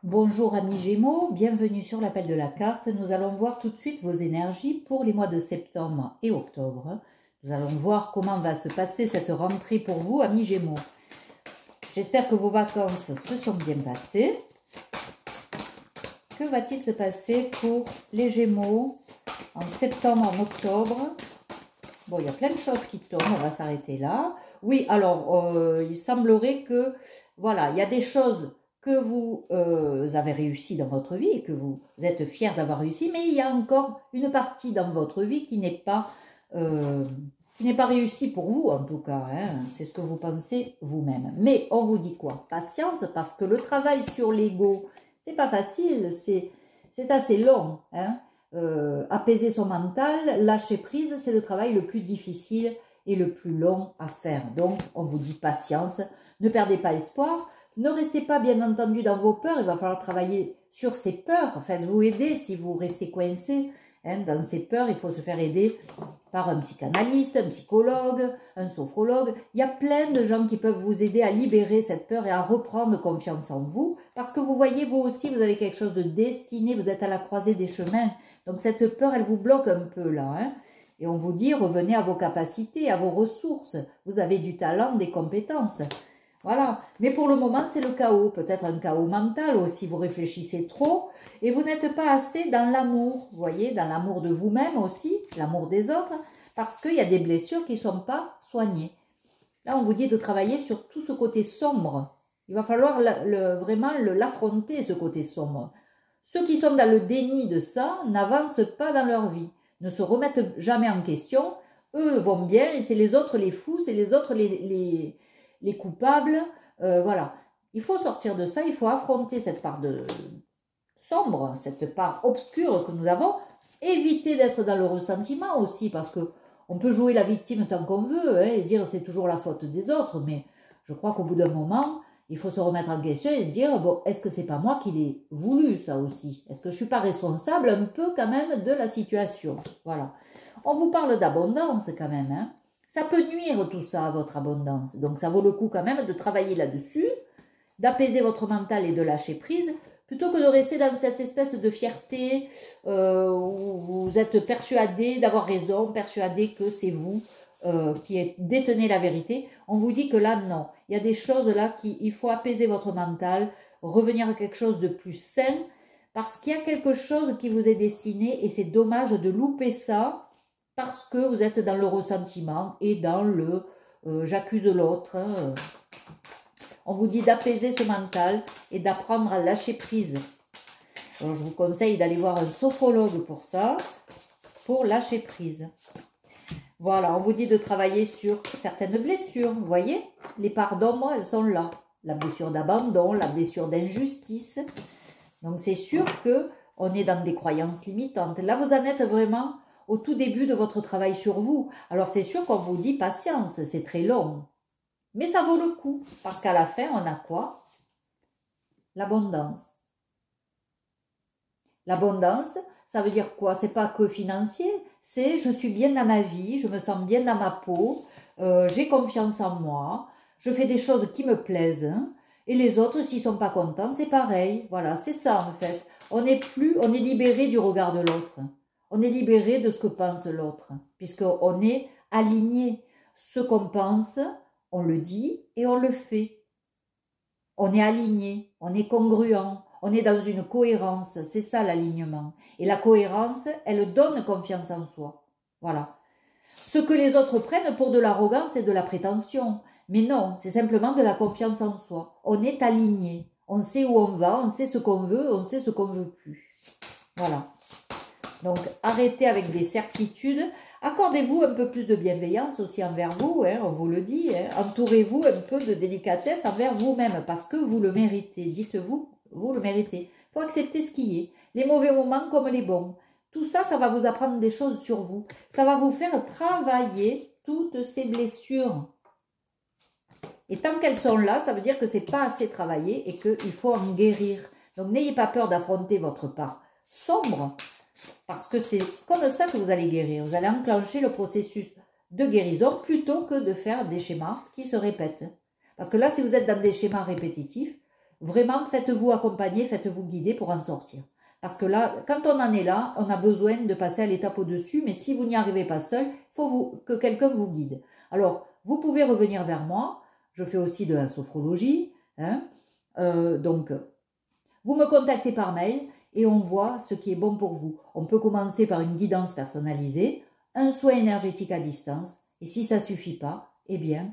Bonjour amis Gémeaux, bienvenue sur l'appel de la carte. Nous allons voir tout de suite vos énergies pour les mois de septembre et octobre. Nous allons voir comment va se passer cette rentrée pour vous amis Gémeaux. J'espère que vos vacances se sont bien passées. Que va-t-il se passer pour les Gémeaux en septembre, en octobre? Bon, il y a plein de choses qui tombent, on va s'arrêter là. Oui, alors, il semblerait que, voilà, il y a des choses que vous avez réussi dans votre vie et que vous êtes fiers d'avoir réussi, mais il y a encore une partie dans votre vie qui n'est pas réussie pour vous, en tout cas. Hein, c'est ce que vous pensez vous-même. Mais on vous dit quoi? Patience, parce que le travail sur l'ego, c'est pas facile, c'est assez long. Hein. Apaiser son mental, lâcher prise, c'est le travail le plus difficile et le plus long à faire. Donc, on vous dit patience, ne perdez pas espoir. Ne restez pas bien entendu dans vos peurs, il va falloir travailler sur ces peurs. Faites-vous aider si vous restez coincé dans ces peurs. Il faut se faire aider par un psychanalyste, un psychologue, un sophrologue. Il y a plein de gens qui peuvent vous aider à libérer cette peur et à reprendre confiance en vous. Parce que vous voyez, vous aussi, vous avez quelque chose de destiné, vous êtes à la croisée des chemins. Donc cette peur, elle vous bloque un peu là. Hein. Et on vous dit, revenez à vos capacités, à vos ressources. Vous avez du talent, des compétences. Voilà, mais pour le moment, c'est le chaos. Peut-être un chaos mental aussi, vous réfléchissez trop et vous n'êtes pas assez dans l'amour, vous voyez, dans l'amour de vous-même aussi, l'amour des autres, parce qu'il y a des blessures qui ne sont pas soignées. Là, on vous dit de travailler sur tout ce côté sombre. Il va falloir vraiment l'affronter, ce côté sombre. Ceux qui sont dans le déni de ça n'avancent pas dans leur vie, ne se remettent jamais en question. Eux vont bien et c'est les autres les fous, c'est les autres les coupables, voilà. Il faut sortir de ça, il faut affronter cette part de sombre, cette part obscure que nous avons, éviter d'être dans le ressentiment aussi, parce que on peut jouer la victime tant qu'on veut, hein, et dire c'est toujours la faute des autres, mais je crois qu'au bout d'un moment, il faut se remettre en question et dire, bon, est-ce que c'est pas moi qui l'ai voulu, ça aussi? Est-ce que je suis pas responsable un peu quand même de la situation? Voilà. On vous parle d'abondance quand même, hein. Ça peut nuire tout ça à votre abondance. Donc ça vaut le coup quand même de travailler là-dessus, d'apaiser votre mental et de lâcher prise, plutôt que de rester dans cette espèce de fierté où vous êtes persuadé d'avoir raison, persuadé que c'est vous qui détenez la vérité. On vous dit que là, non. Il y a des choses là il faut apaiser votre mental, revenir à quelque chose de plus sain, parce qu'il y a quelque chose qui vous est destiné et c'est dommage de louper ça, parce que vous êtes dans le ressentiment et dans le j'accuse l'autre. Hein. On vous dit d'apaiser ce mental et d'apprendre à lâcher prise. Alors je vous conseille d'aller voir un sophrologue pour ça, pour lâcher prise. Voilà, on vous dit de travailler sur certaines blessures. Vous voyez, les parts d'ombre, elles sont là. La blessure d'abandon, la blessure d'injustice. Donc c'est sûr qu'on est dans des croyances limitantes. Là, vous en êtes vraiment au tout début de votre travail sur vous. Alors c'est sûr qu'on vous dit patience, c'est très long. Mais ça vaut le coup, parce qu'à la fin, on a quoi? L'abondance. L'abondance, ça veut dire quoi? C'est pas que financier, c'est je suis bien dans ma vie, je me sens bien dans ma peau, j'ai confiance en moi, je fais des choses qui me plaisent, hein, et les autres, s'ils sont pas contents, c'est pareil. Voilà, c'est ça en fait. On est libéré du regard de l'autre. On est libéré de ce que pense l'autre, puisqu'on est aligné. Ce qu'on pense, on le dit et on le fait. On est aligné, on est congruent, on est dans une cohérence. C'est ça l'alignement. Et la cohérence, elle donne confiance en soi. Voilà. Ce que les autres prennent pour de l'arrogance et de la prétention. Mais non, c'est simplement de la confiance en soi. On est aligné. On sait où on va, on sait ce qu'on veut, on sait ce qu'on ne veut plus. Voilà. Donc, arrêtez avec des certitudes. Accordez-vous un peu plus de bienveillance aussi envers vous, hein, on vous le dit. Hein. Entourez-vous un peu de délicatesse envers vous-même parce que vous le méritez. Dites-vous, vous le méritez. Il faut accepter ce qui est. Les mauvais moments comme les bons. Tout ça, ça va vous apprendre des choses sur vous. Ça va vous faire travailler toutes ces blessures. Et tant qu'elles sont là, ça veut dire que ce n'est pas assez travaillé et qu'il faut en guérir. Donc, n'ayez pas peur d'affronter votre part sombre. Parce que c'est comme ça que vous allez guérir. Vous allez enclencher le processus de guérison plutôt que de faire des schémas qui se répètent. Parce que là, si vous êtes dans des schémas répétitifs, vraiment, faites-vous accompagner, faites-vous guider pour en sortir. Parce que là, quand on en est là, on a besoin de passer à l'étape au-dessus, mais si vous n'y arrivez pas seul, il faut que quelqu'un vous guide. Alors, vous pouvez revenir vers moi, je fais aussi de la sophrologie, hein, donc vous me contactez par mail et on voit ce qui est bon pour vous. On peut commencer par une guidance personnalisée, un soin énergétique à distance, et si ça ne suffit pas, eh bien,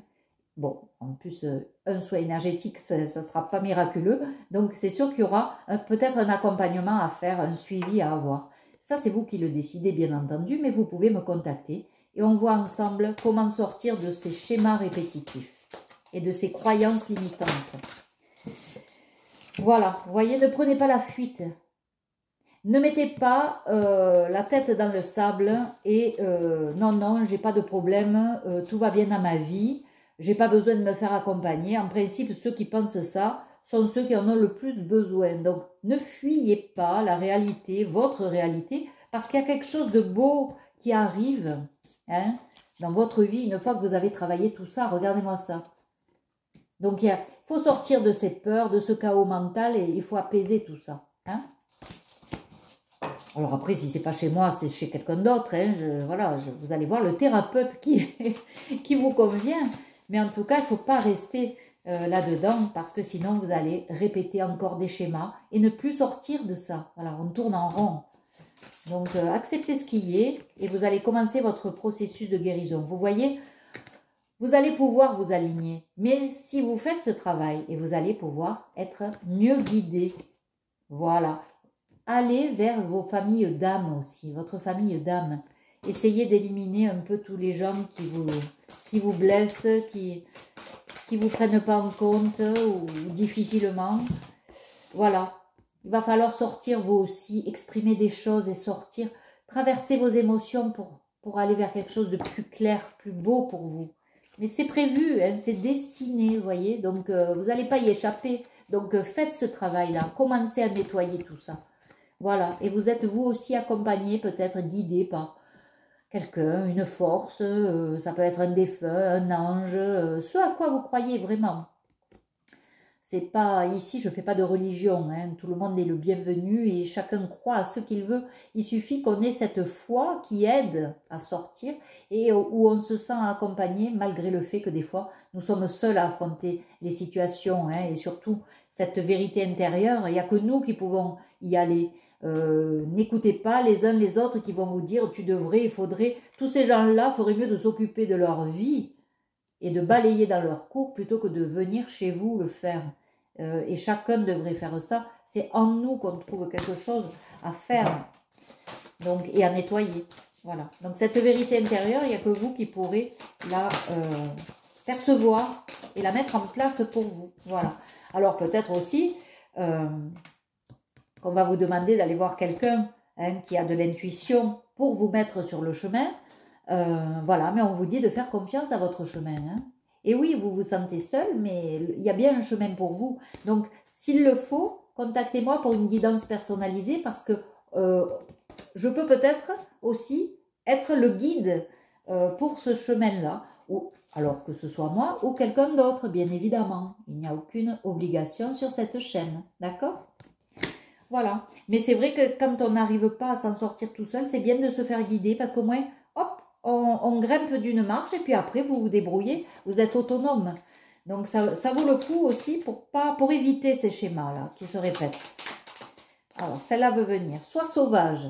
bon, en plus, un soin énergétique, ça ne sera pas miraculeux, donc c'est sûr qu'il y aura peut-être un accompagnement à faire, un suivi à avoir. Ça, c'est vous qui le décidez, bien entendu, mais vous pouvez me contacter et on voit ensemble comment sortir de ces schémas répétitifs et de ces croyances limitantes. Voilà, vous voyez, ne prenez pas la fuite. Ne mettez pas la tête dans le sable et non, non, j'ai pas de problème, tout va bien dans ma vie, j'ai pas besoin de me faire accompagner. En principe, ceux qui pensent ça sont ceux qui en ont le plus besoin. Donc, ne fuyez pas la réalité, votre réalité, parce qu'il y a quelque chose de beau qui arrive hein, dans votre vie une fois que vous avez travaillé tout ça. Regardez-moi ça. Donc, il faut sortir de cette peur, de ce chaos mental et il faut apaiser tout ça. Hein. Alors après, si c'est pas chez moi, c'est chez quelqu'un d'autre. Hein, voilà, vous allez voir le thérapeute qui vous convient. Mais en tout cas, il ne faut pas rester là-dedans parce que sinon, vous allez répéter encore des schémas et ne plus sortir de ça. Voilà, on tourne en rond. Donc, acceptez ce qui est et vous allez commencer votre processus de guérison. Vous voyez, vous allez pouvoir vous aligner. Mais si vous faites ce travail, et vous allez pouvoir être mieux guidé. Voilà. Allez vers vos familles d'âmes aussi, votre famille d'âmes. Essayez d'éliminer un peu tous les gens qui vous blessent, qui vous prennent pas en compte ou difficilement. Voilà. Il va falloir sortir vous aussi, exprimer des choses et sortir, traverser vos émotions pour aller vers quelque chose de plus clair, plus beau pour vous. Mais c'est prévu, hein, c'est destiné, vous voyez. Donc, vous n'allez pas y échapper. Donc, faites ce travail-là. Commencez à nettoyer tout ça. Voilà, et vous êtes vous aussi accompagné, peut-être guidé par quelqu'un, une force, ça peut être un défunt, un ange, ce à quoi vous croyez vraiment. C'est pas, ici je fais pas de religion, hein, tout le monde est le bienvenu et chacun croit à ce qu'il veut. Il suffit qu'on ait cette foi qui aide à sortir et où on se sent accompagné malgré le fait que des fois nous sommes seuls à affronter les situations hein, et surtout cette vérité intérieure, il n'y a que nous qui pouvons y aller. N'écoutez pas les uns les autres qui vont vous dire tu devrais, il faudrait, tous ces gens-là feraient mieux de s'occuper de leur vie et de balayer dans leur cours plutôt que de venir chez vous le faire. Et chacun devrait faire ça. C'est en nous qu'on trouve quelque chose à faire donc, et à nettoyer. Voilà. Donc cette vérité intérieure, il n'y a que vous qui pourrez la percevoir et la mettre en place pour vous. Voilà. Alors peut-être aussi qu'on va vous demander d'aller voir quelqu'un hein, qui a de l'intuition pour vous mettre sur le chemin. Voilà, mais on vous dit de faire confiance à votre chemin. Hein. Et oui, vous vous sentez seul, mais il y a bien un chemin pour vous. Donc, s'il le faut, contactez-moi pour une guidance personnalisée parce que je peux peut-être aussi être le guide pour ce chemin-là. Alors que ce soit moi ou quelqu'un d'autre, bien évidemment. Il n'y a aucune obligation sur cette chaîne. D'accord ? Voilà. Mais c'est vrai que quand on n'arrive pas à s'en sortir tout seul, c'est bien de se faire guider parce qu'au moins, hop, on grimpe d'une marche et puis après, vous vous débrouillez, vous êtes autonome. Donc, ça vaut le coup aussi pour éviter ces schémas-là qui se répètent. Alors, celle-là veut venir. Sois sauvage.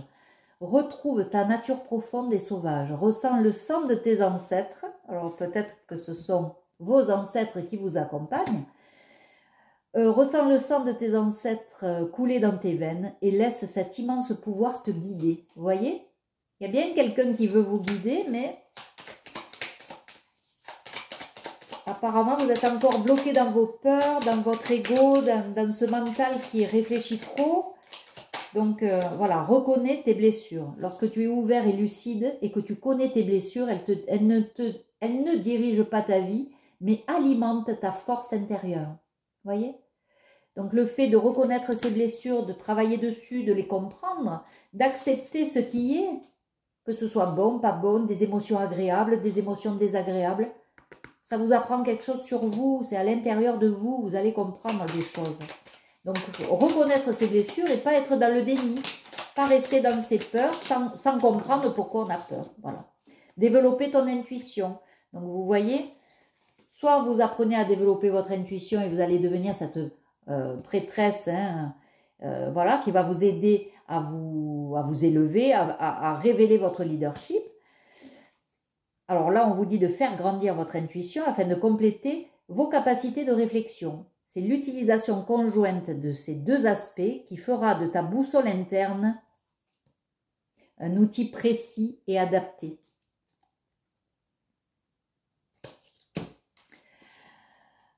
Retrouve ta nature profonde et sauvage. Ressens le sang de tes ancêtres. Alors, peut-être que ce sont vos ancêtres qui vous accompagnent. Ressens le sang de tes ancêtres couler dans tes veines et laisse cet immense pouvoir te guider. Vous voyez ? Il y a bien quelqu'un qui veut vous guider, mais apparemment vous êtes encore bloqué dans vos peurs, dans votre ego, dans ce mental qui réfléchit trop. Donc voilà, reconnais tes blessures. Lorsque tu es ouvert et lucide et que tu connais tes blessures, elles ne dirigent pas ta vie, mais alimentent ta force intérieure. Vous voyez ? Donc le fait de reconnaître ces blessures, de travailler dessus, de les comprendre, d'accepter ce qui est, que ce soit bon, pas bon, des émotions agréables, des émotions désagréables, ça vous apprend quelque chose sur vous, c'est à l'intérieur de vous, vous allez comprendre des choses. Donc, reconnaître ses blessures et pas être dans le déni. Pas rester dans ses peurs sans comprendre pourquoi on a peur. Voilà. Développer ton intuition. Donc, vous voyez, soit vous apprenez à développer votre intuition et vous allez devenir cette prêtresse, hein, voilà, qui va vous aider à vous élever, à révéler votre leadership. Alors là, on vous dit de faire grandir votre intuition afin de compléter vos capacités de réflexion. C'est l'utilisation conjointe de ces deux aspects qui fera de ta boussole interne un outil précis et adapté.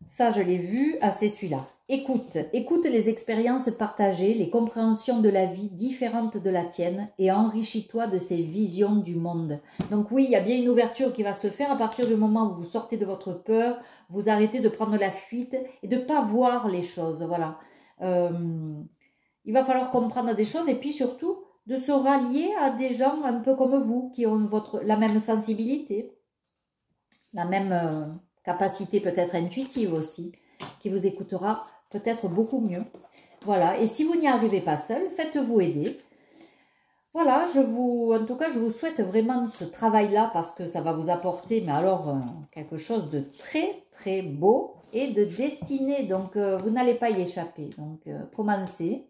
Ça, je l'ai vu. Ah, c'est celui-là. Écoute les expériences partagées, les compréhensions de la vie différentes de la tienne et enrichis-toi de ces visions du monde. Donc oui, il y a bien une ouverture qui va se faire à partir du moment où vous sortez de votre peur, vous arrêtez de prendre la fuite et de ne pas voir les choses. Voilà. Il va falloir comprendre des choses et puis surtout de se rallier à des gens un peu comme vous qui ont la même sensibilité, la même capacité peut-être intuitive aussi, qui vous écoutera peut-être beaucoup mieux. Voilà, et si vous n'y arrivez pas seul, faites-vous aider. Voilà, en tout cas, je vous souhaite vraiment ce travail-là parce que ça va vous apporter, mais alors, quelque chose de très, très beau et de destiné. Donc, vous n'allez pas y échapper. Donc, commencez.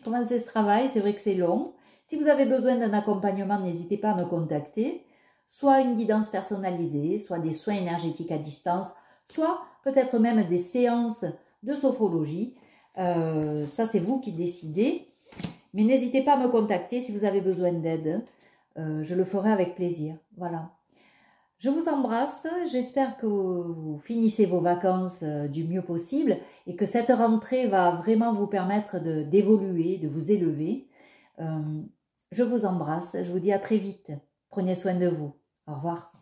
Commencez ce travail, c'est vrai que c'est long. Si vous avez besoin d'un accompagnement, n'hésitez pas à me contacter. Soit une guidance personnalisée, soit des soins énergétiques à distance, soit peut-être même des séances de sophrologie. Ça, c'est vous qui décidez. Mais n'hésitez pas à me contacter si vous avez besoin d'aide. Je le ferai avec plaisir. Voilà. Je vous embrasse. J'espère que vous finissez vos vacances du mieux possible et que cette rentrée va vraiment vous permettre d'évoluer, de vous élever. Je vous embrasse. Je vous dis à très vite. Prenez soin de vous. Au revoir.